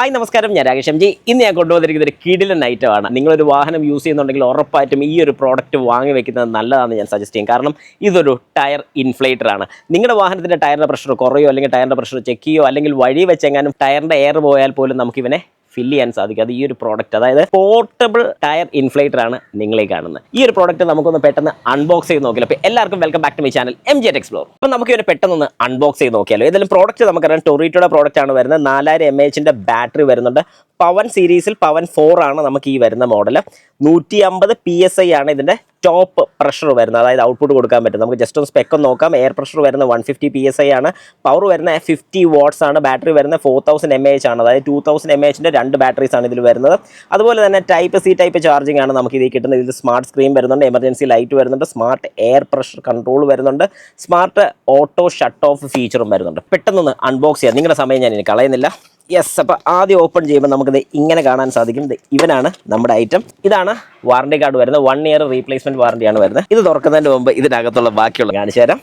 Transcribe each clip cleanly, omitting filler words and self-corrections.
Hi നമസ്കാരം, ഞാൻ Rakesh M G. ഇന്ന് ഞാൻ കൊണ്ടുവന്നിരിക്കുന്ന ഒരു കിടിലൻ ഐറ്റമാണ്. നിങ്ങളൊരു വാഹനം യൂസ് ചെയ്യുന്നുണ്ടെങ്കിൽ ഉറപ്പായിട്ടും ഈ ഒരു പ്രോഡക്റ്റ് വാങ്ങി വെക്കുന്നത് നല്ലതാണെന്ന് ഞാൻ സജസ്റ്റ് ചെയ്യും. കാരണം ഇതൊരു ടയർ ഇൻഫ്ലേറ്റർ ആണ്. നിങ്ങളുടെ വാഹനത്തിൻ്റെ ടയറിൻ്റെ പ്രഷർ കുറയോ അല്ലെങ്കിൽ ടയറിൻ്റെ പ്രഷർ ചെക്ക് ചെയ്യോ അല്ലെങ്കിൽ വഴി വെച്ചെങ്ങാനും ടയറിൻ്റെ എയർ പോയാൽ പോലും നമുക്കിവനെ ഫില്ല് ചെയ്യാൻ സാധിക്കും. അത് ഈ ഒരു പ്രോഡക്റ്റ്, അതായത് പോർട്ടബിൾ ടയർ ഇൻഫ്ലേറ്റർ ആണ് നിങ്ങളെ കാണുന്നത്. ഈ ഒരു പ്രോഡക്റ്റ് നമുക്കൊന്ന് പെട്ടെന്ന് അൺബോക്സ് ചെയ്ത് നോക്കിയാലോ. അപ്പോൾ എല്ലാവർക്കും welcome back to my channel MJ Explore. അപ്പോൾ നമുക്ക് ഇവനെ പെട്ടെന്ന് അൺബോക്സ് ചെയ്ത് നോക്കിയാലോ. ഏതായാലും പ്രോഡക്റ്റ് നമുക്കറിയാം, ടൊറീറ്റോയുടെ പ്രോഡക്റ്റ് ആണ് വരുന്നത്. 4000 mAh ബാറ്ററി വരുന്നുണ്ട്. പവൻ സീരീസിൽ പവൻ 4 ആണ് നമുക്ക് ഈ വരുന്ന മോഡൽ. 150 PSI ആണ് ഇതിൻ്റെ ടോപ്പ് പ്രഷർ വരുന്നത്, അതായത് ഔട്ട്പുട്ട് കൊടുക്കാൻ പറ്റും. നമുക്ക് ജസ്റ്റ് ഒന്ന് സ്പെക്ക് ഒന്ന് നോക്കാം. എയർ പ്രഷർ വരുന്നത് 150 PSI ആണ്. പവർ വരുന്നത് 50 watts ആണ്. ബാറ്ററി വരുന്നത് 4000 mAh ആണ്, അതായത് 2000 mAhൻ്റെ 2 ബാറ്ററീസ് ആണ് ഇതിൽ വരുന്നത്. അതുപോലെ തന്നെ ടൈപ്പ് സി ടൈപ്പ് ചാർജിങ് ആണ് നമുക്ക് ഇതിൽ കിട്ടുന്നത്. ഇതിൽ സ്മാർട്ട് സ്ക്രീൻ വരുന്നുണ്ട്, എമർജൻസി ലൈറ്റ് വരുന്നുണ്ട്, സ്മാർട്ട് എയർ പ്രഷർ കൺട്രോൾ വരുന്നുണ്ട്, സ്മാർട്ട് ഓട്ടോ ഷട്ട് ഓഫ് ഫീച്ചറും വരുന്നുണ്ട്. പെട്ടെന്നൊന്ന് അൺബോക്സ് ചെയ്യാം, നിങ്ങളുടെ സമയം ഞാൻ ഇനി കളയുന്നില്ല. യെസ്, അപ്പോൾ ആദ്യം ഓപ്പൺ ചെയ്യുമ്പോൾ നമുക്കിത് ഇങ്ങനെ കാണാൻ സാധിക്കും. ഇവനാണ് നമ്മുടെ ഐറ്റം. ഇതാണ് വാറണ്ടി കാർഡ് വരുന്നത്. 1 year റീപ്ലേസ്മെൻറ്റ് വാറണ്ടിയാണ് വരുന്നത്. ഇത് തുറക്കുന്നതിന് മുമ്പ് ഇതിനകത്തുള്ള ബാക്കിയുള്ള കാണിച്ചു തരാം.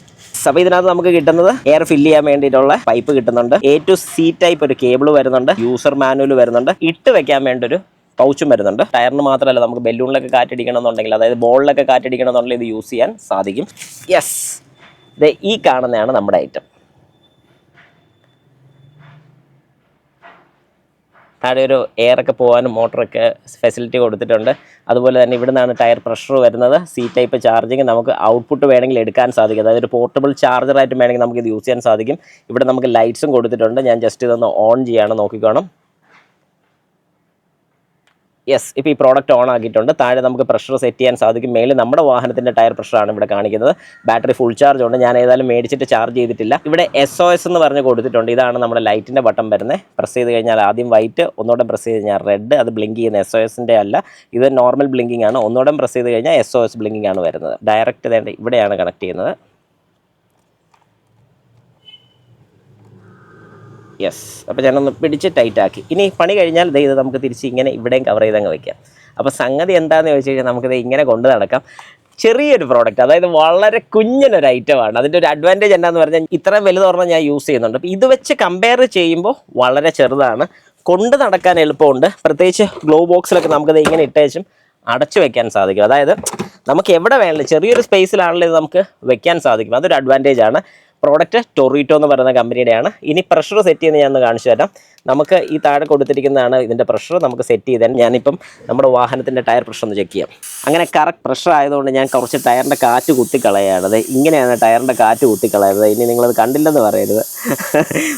അപ്പോൾ ഇതിനകത്ത് നമുക്ക് കിട്ടുന്നത് എയർ ഫില്ല് ചെയ്യാൻ വേണ്ടിയിട്ടുള്ള പൈപ്പ് കിട്ടുന്നുണ്ട്. A to C ടൈപ്പ് ഒരു കേബിൾ വരുന്നുണ്ട്. യൂസർ മാനുവൽ വരുന്നുണ്ട്. ഇട്ട് വെക്കാൻ വേണ്ട ഒരു പൗച്ചും വരുന്നുണ്ട്. ടയറിന് മാത്രമല്ല, നമുക്ക് ബലൂണിലൊക്കെ കാറ്റടിക്കണമെന്നുണ്ടെങ്കിൽ, അതായത് ബോളിലൊക്കെ കാറ്റടിക്കണമെന്നുണ്ടെങ്കിൽ ഇത് യൂസ് ചെയ്യാൻ സാധിക്കും. യെസ്, ഇത് ഈ കാണുന്നതാണ് നമ്മുടെ ഐറ്റം. താഴെ ഒരു എയറൊക്കെ പോകാനും മോട്ടറൊക്കെ ഫെസിലിറ്റി കൊടുത്തിട്ടുണ്ട്. അതുപോലെ തന്നെ ഇവിടെ നിന്നാണ് ടയർ പ്രഷർ വരുന്നത്. സി ടൈപ്പ് ചാർജിങ് നമുക്ക് ഔട്ട്പുട്ട് വേണമെങ്കിൽ എടുക്കാൻ സാധിക്കും, അതായത് ഒരു പോർട്ടബിൾ ചാർജറായിട്ട് വേണമെങ്കിൽ നമുക്ക് ഇത് യൂസ് ചെയ്യാൻ സാധിക്കും. ഇവിടെ നമുക്ക് ലൈറ്റ്സും കൊടുത്തിട്ടുണ്ട്. ഞാൻ ജസ്റ്റ് ഇതൊന്ന് ഓൺ ചെയ്യാണ്, നോക്കിക്കോണം. യെസ്, ഇപ്പോൾ ഈ പ്രോഡക്റ്റ് ഓൺ ആക്കിയിട്ടുണ്ട്. താഴെ നമുക്ക് പ്രഷർ സെറ്റ് ചെയ്യാൻ സാധിക്കും. മേളിൽ നമ്മുടെ വാഹനത്തിൻ്റെ ടയർ പ്രഷറാണ് ഇവിടെ കാണിക്കുന്നത്. ബാറ്ററി ഫുൾ ചാർജ് ഉണ്ട്. ഞാൻ ഏതായാലും മേടിച്ചിട്ട് ചാർജ് ചെയ്തിട്ടില്ല. ഇവിടെ SOS എന്ന് പറഞ്ഞ് കൊടുത്തിട്ടുണ്ട്. ഇതാണ് നമ്മുടെ ലൈറ്റിൻ്റെ ബട്ടൺ വരുന്നത്. പ്രസ് ചെയ്ത് കഴിഞ്ഞാൽ ആദ്യം വൈറ്റ്, ഒന്നുകൂടെ പ്രസ് ചെയ്ത് കഴിഞ്ഞാൽ റെഡ്. അത് ബ്ലിങ്ക് ചെയ്യുന്ന SOSൻ്റെ അല്ല, ഇത് നോർമൽ ബ്ലിങ്കിങ് ആണ്. ഒന്നുകൂടെ പ്രസ് ചെയ്ത് കഴിഞ്ഞാൽ SOS ബ്ലിങ്കിങ് ആണ് വരുന്നത്. ഡയറക്റ്റ് വേണ്ട ഇവിടെയാണ് കണക്ട് ചെയ്യുന്നത്. യെസ്, അപ്പോൾ ഞാനൊന്ന് പിടിച്ച് ടൈറ്റാക്കി. ഇനി പണി കഴിഞ്ഞാൽ ഇത് നമുക്ക് തിരിച്ച് ഇങ്ങനെ ഇവിടെയും കവർ ചെയ്തങ്ങ് വയ്ക്കാം. അപ്പോൾ സംഗതി എന്താണെന്ന് ചോദിച്ചു കഴിഞ്ഞാൽ നമുക്കിത് ഇങ്ങനെ കൊണ്ട് നടക്കാം. ചെറിയൊരു പ്രോഡക്റ്റ്, അതായത് വളരെ കുഞ്ഞനൊരു ഐറ്റമാണ്. അതിൻ്റെ ഒരു അഡ്വാൻറ്റേജ് എന്താണെന്ന് പറഞ്ഞാൽ, ഇത്രയും വലുതൊരെണ്ണം ഞാൻ യൂസ് ചെയ്യുന്നുണ്ട്. അപ്പോൾ ഇത് വെച്ച് കമ്പയർ ചെയ്യുമ്പോൾ വളരെ ചെറുതാണ്. കൊണ്ട് നടക്കാൻ എളുപ്പമുണ്ട്. പ്രത്യേകിച്ച് ഗ്ലോ ബോക്സിലൊക്കെ നമുക്കിത് ഇങ്ങനെ ഇട്ടേച്ചും അടച്ചു വെക്കാൻ സാധിക്കും. അതായത് നമുക്ക് എവിടെ വേണമെങ്കിലും ചെറിയൊരു സ്പേസിലാണെങ്കിലും ഇത് നമുക്ക് വെക്കാൻ സാധിക്കും. അതൊരു അഡ്വാൻറ്റേജ് ആണ്. പ്രോഡക്റ്റ് ടൊറീറ്റോ എന്ന് പറയുന്ന കമ്പനിയുടെയാണ്. ഇനി പ്രഷർ സെറ്റ് ചെയ്യുന്നത് ഞാൻ ഒന്ന് കാണിച്ചു തരാം. നമുക്ക് ഈ താഴെ കൊടുത്തിരിക്കുന്നതാണ് ഇതിൻ്റെ പ്രഷർ. നമുക്ക് സെറ്റ് ചെയ്താൽ ഞാനിപ്പം നമ്മുടെ വാഹനത്തിൻ്റെ ടയർ പ്രഷർ ഒന്ന് ചെക്ക് ചെയ്യാം. അങ്ങനെ കറക്റ്റ് പ്രഷർ ആയതുകൊണ്ട് ഞാൻ കുറച്ച് ടയറിൻ്റെ കാറ്റ് കുത്തിക്കളയാണത്. ഇങ്ങനെയാണ് ടയറിൻ്റെ കാറ്റ് കുത്തിക്കളയുന്നത്. ഇനി നിങ്ങളത് കണ്ടില്ലെന്ന് പറയരുത്.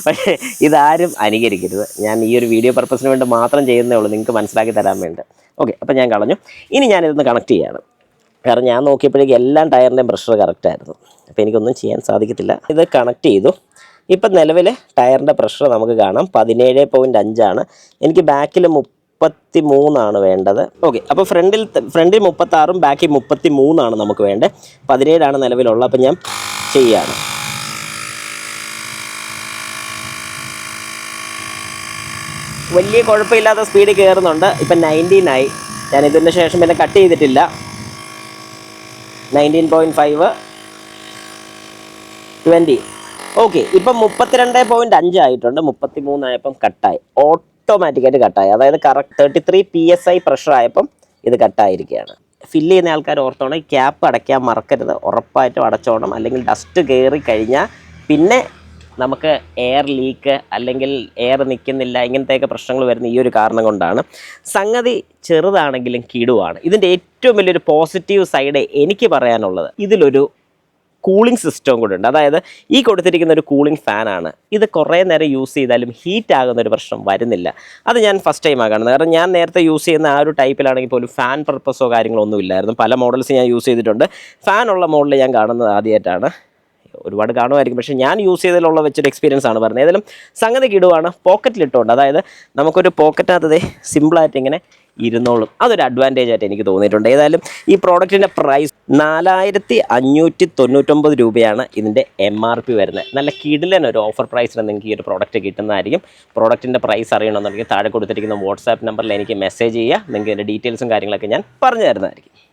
പക്ഷേ ഇതാരും അനുകരിക്കരുത്. ഞാൻ ഈ ഒരു വീഡിയോ പർപ്പസിന് വേണ്ടി മാത്രം ചെയ്യുന്നേ ഉള്ളൂ, നിങ്ങൾക്ക് മനസ്സിലാക്കി തരാൻ വേണ്ടി. ഓക്കെ, അപ്പോൾ ഞാൻ കളഞ്ഞു. ഇനി ഞാനിതൊന്ന് കണക്ട് ചെയ്യാണ്. കാരണം ഞാൻ നോക്കിയപ്പോഴേക്കും എല്ലാം ടയറിൻ്റെയും പ്രഷർ കറക്റ്റായിരുന്നു. അപ്പോൾ എനിക്കൊന്നും ചെയ്യാൻ സാധിക്കത്തില്ല. ഇത് കണക്ട് ചെയ്തു. ഇപ്പം നിലവിൽ ടയറിൻ്റെ പ്രഷർ നമുക്ക് കാണാം 17.5 ആണ്. എനിക്ക് ബാക്കിൽ 33 വേണ്ടത്. ഓക്കെ, അപ്പോൾ ഫ്രണ്ടിൽ 36ഉം ബാക്കിൽ 33 നമുക്ക് വേണ്ടത്. 17 നിലവിലുള്ളത്. അപ്പം ഞാൻ ചെയ്യുകയാണ്. വലിയ കുഴപ്പമില്ലാത്ത സ്പീഡിൽ കയറുന്നുണ്ട്. ഇപ്പം 19 ആയി. ഞാൻ ഇതിന് ശേഷം പിന്നെ കട്ട് ചെയ്തിട്ടില്ല. 19.5, 20. ഓക്കെ, ഇപ്പം 32.5 ആയിട്ടുണ്ട്. 33 ആയപ്പം കട്ടായി, ഓട്ടോമാറ്റിക്കായിട്ട് കട്ടായി. അതായത് കറക്റ്റ് 33 PSI പ്രഷർ ആയപ്പം ഇത് കട്ടായിരിക്കുകയാണ്. ഫില്ല് ചെയ്യുന്ന ആൾക്കാർ ഓർത്തോണം, ഈ ക്യാപ്പ് അടയ്ക്കാൻ മറക്കരുത്. ഉറപ്പായിട്ടും അടച്ചോണം, അല്ലെങ്കിൽ ഡസ്റ്റ് കയറി കഴിഞ്ഞാൽ പിന്നെ നമുക്ക് എയർ ലീക്ക് അല്ലെങ്കിൽ എയർ നിൽക്കുന്നില്ല, ഇങ്ങനത്തെയൊക്കെ പ്രശ്നങ്ങൾ വരുന്ന ഈ ഒരു കാരണം കൊണ്ടാണ്. സംഗതി ചെറുതാണെങ്കിലും കിടുവാണ്. ഇതിൻ്റെ ഏറ്റവും വലിയൊരു പോസിറ്റീവ് സൈഡ് എനിക്ക് പറയാനുള്ളത്, ഇതിലൊരു കൂളിംഗ് സിസ്റ്റവും കൂടെ ഉണ്ട്. അതായത് ഈ കൊടുത്തിരിക്കുന്ന ഒരു കൂളിംഗ് ഫാനാണ്. ഇത് കുറേ നേരം യൂസ് ചെയ്താലും ഹീറ്റ് ആകുന്നൊരു പ്രശ്നം വരുന്നില്ല. അത് ഞാൻ ഫസ്റ്റ് ടൈമാണ് കാണുന്നത്. കാരണം ഞാൻ നേരത്തെ യൂസ് ചെയ്യുന്ന ആ ഒരു ടൈപ്പിലാണെങ്കിൽ പോലും ഫാൻ പർപ്പസോ കാര്യങ്ങളോ ഒന്നും ഇല്ലായിരുന്നു. പല മോഡൽസ് ഞാൻ യൂസ് ചെയ്തിട്ടുണ്ട്. ഫാനുള്ള മോഡൽ ഞാൻ കാണുന്നത് ആദ്യമായിട്ടാണ്. ഒരുപാട് കാണുമായിരിക്കും, പക്ഷേ ഞാൻ യൂസ് ചെയ്തതിലുള്ള വെച്ചൊരു എക്സ്പീരിയൻസ് ആണ് പറഞ്ഞത്. ഏതായാലും സംഗതി കിടുവാണ്. പോക്കറ്റിലിട്ടുണ്ട്, അതായത് നമുക്കൊരു പോക്കറ്റിനകത്ത് സിമ്പിളായിട്ട് ഇങ്ങനെ ഇരുന്നോളും. അതൊരു അഡ്വാൻറ്റേജ് ആയിട്ട് എനിക്ക് തോന്നിയിട്ടുണ്ട്. ഏതായാലും ഈ പ്രോഡക്റ്റിൻ്റെ പ്രൈസ് 4599 രൂപയാണ് ഇതിൻ്റെ MRP വരുന്നത്. നല്ല കിടിലൻ ഒരു ഓഫർ പ്രൈസിന് നിങ്ങൾക്ക് ഈ ഒരു പ്രോഡക്റ്റ് കിട്ടുന്നതായിരിക്കും. പ്രോഡക്റ്റിൻ്റെ പ്രൈസ് അറിയണമെന്നുണ്ടെങ്കിൽ താഴെ കൊടുത്തിരിക്കുന്ന വാട്സാപ്പ് നമ്പറിൽ എനിക്ക് മെസ്സേജ് ചെയ്യുക. നിങ്ങൾക്ക് ഇതിൻ്റെ ഡീറ്റെയിൽസും കാര്യങ്ങളൊക്കെ ഞാൻ പറഞ്ഞു തരുന്നതായിരിക്കും.